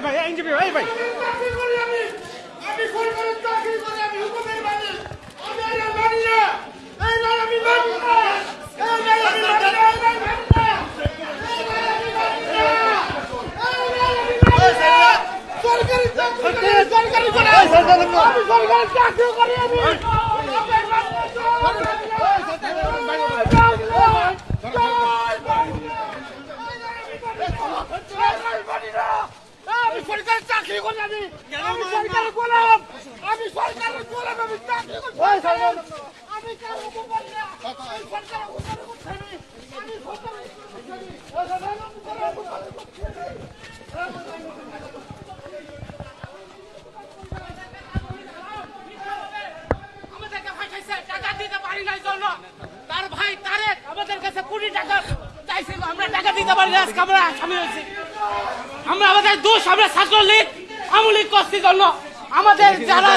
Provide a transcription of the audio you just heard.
ভাই আইনজীবী ভাই ভাই আমি সরকারের চাকরি করি, আমি হুকুমের মানি, আমি আর মানি না, এই নাই আমি মানি না, এই নাই আমি মানি না, এই নাই মানি না, এই নাই আমি মানি না, এই নাই আমি মানি না। সরকারি চাকরি করি, সরকারি করি, আমি সরকারের চাকরি করি, আমি আমি সরকারের চাকরি করি, আমি সরকারের গোলাম, আমি সরকারের গোলাম, আমি চাকরি করছি, আমি কারো হুকুম মানি না, আমি সরকারের হুকুম করছি, আমি সরকারের আমাদেরকে ফাঁসাইছে, টাকা দিতে পারি নাই জন্য তার ভাই তারেক আমাদের কাছে 20 টাকা চাইছিল, আমরা টাকা দিতে পারি না, আজকে আমরা আসামি হয়েছি। আমরা আমাদের দোষ, আমরা ছাত্রলীগ আমলিক করছি জন্য আমাদের যারা